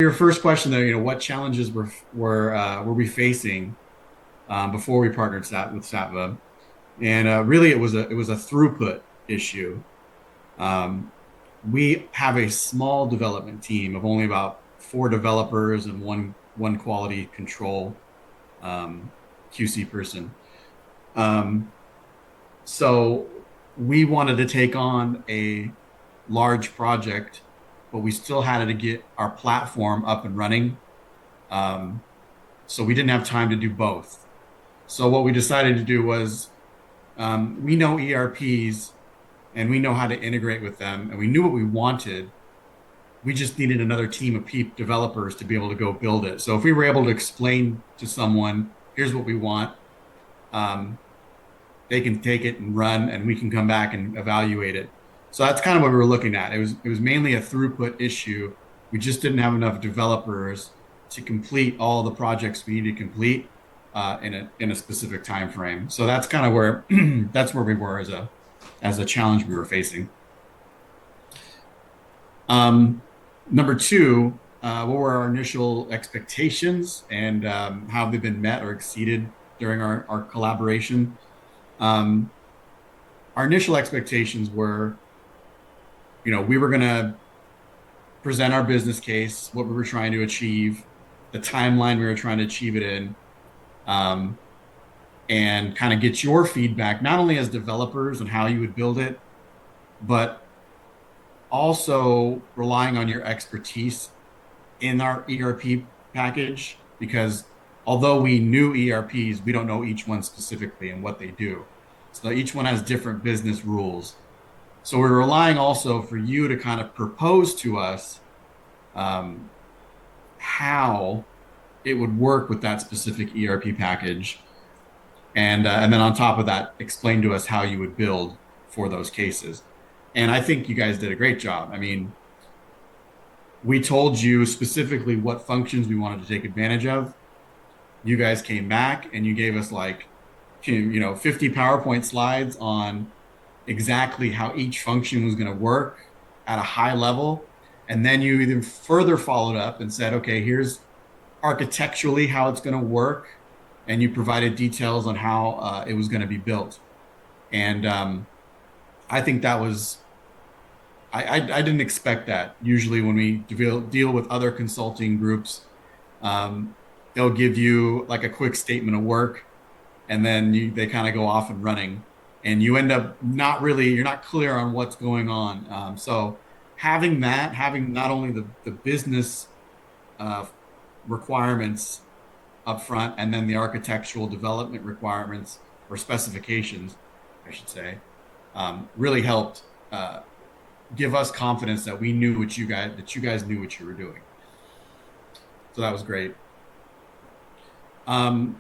Your first question there, what challenges were we facing before we partnered with Satva? And really, it was a throughput issue. Um, we have a small development team of only about four developers and one quality control QC person. Um, so we wanted to take on a large project, but we still had to get our platform up and running. Um, so we didn't have time to do both. So what we decided to do was we know ERPs and we know how to integrate with them, and we knew what we wanted. We just needed another team of developers to be able to go build it. So if we were able to explain to someone, here's what we want, um, they can take it and run, and we can come back and evaluate it. So that's kind of what we were looking at. It was mainly a throughput issue. We just didn't have enough developers to complete all the projects we need to complete in a specific time frame. So that's kind of where that's where we were as a challenge we were facing. Um, Number two, what were our initial expectations and how have they been met or exceeded during our collaboration? Um, our initial expectations were, we were going to present our business case, what we were trying to achieve, the timeline we were trying to achieve it in, um, and kind of get your feedback, not only as developers and how you would build it, but also relying on your expertise in our ERP package. Because although we knew ERPs, we don't know each one specifically and what they do. So each one has different business rules. So we're relying also for you to kind of propose to us um, how it would work with that specific ERP package, and then on top of that, explain to us how you would build for those cases. And I think you guys did a great job. I mean, we told you specifically what functions we wanted to take advantage of. You guys came back and you gave us like 50 PowerPoint slides on exactly how each function was going to work at a high level. And then you even further followed up and said, okay, here's architecturally how it's going to work. And you provided details on how it was going to be built. And I think that was, I didn't expect that. Usually, when we deal with other consulting groups, um, they'll give you like a quick statement of work, and then they kind of go off and running, and you end up you're not clear on what's going on. So having not only the business uh, requirements up front, and then the architectural development requirements or specifications, I should say, really helped give us confidence that we knew that you guys knew what you were doing. So that was great. Um,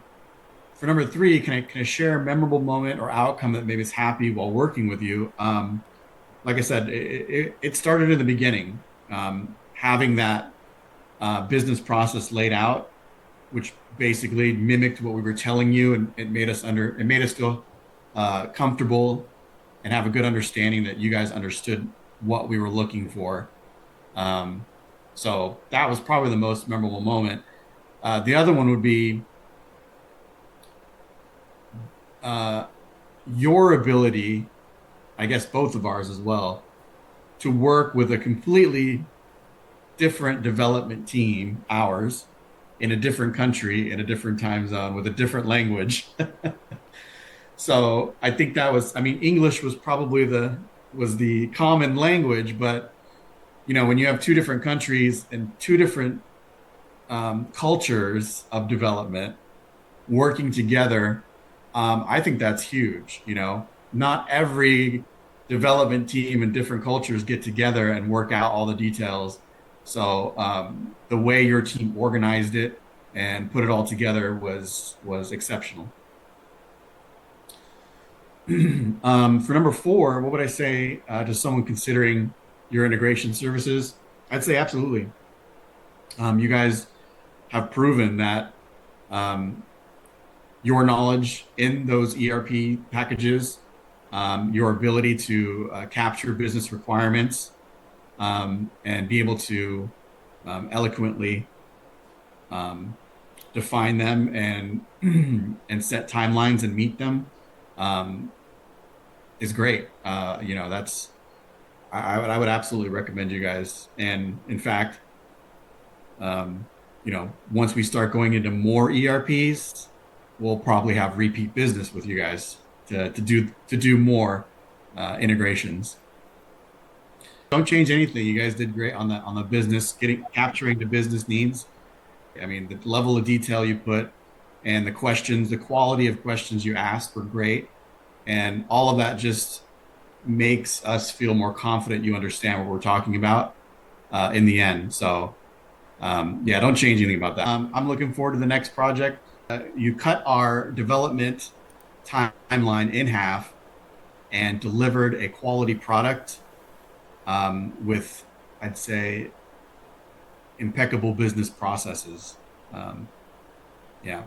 for number three, can I share a memorable moment or outcome that made us happy while working with you? Like I said, it started in the beginning, having that business process laid out, which basically mimicked what we were telling you, and it made us feel comfortable and have a good understanding that you guys understood what we were looking for. Um, so that was probably the most memorable moment. The other one would be uh, your ability, I guess both of ours as well, to work with a completely different development team, ours, in a different country, in a different time zone, with a different language. So I think I mean, English was the common language, but when you have two different countries and two different cultures of development working together, I think that's huge. Not every development team in different cultures get together and work out all the details. So the way your team organized it and put it all together was exceptional. For number four, what would I say to someone considering your integration services? I'd say absolutely. You guys have proven that um, your knowledge in those ERP packages, your ability to capture business requirements, and be able to eloquently um, define them and and set timelines and meet them um, is great. That's I would absolutely recommend you guys. And in fact, um, once we start going into more ERPs, we'll probably have repeat business with you guys to do more integrations. Don't change anything. You guys did great on the business, capturing the business needs. I mean, the level of detail you put and the quality of questions you asked were great. And all of that just makes us feel more confident you understand what we're talking about in the end. So, yeah, don't change anything about that. I'm looking forward to the next project. You cut our development timeline in half and delivered a quality product with, I'd say, impeccable business processes. Um, yeah.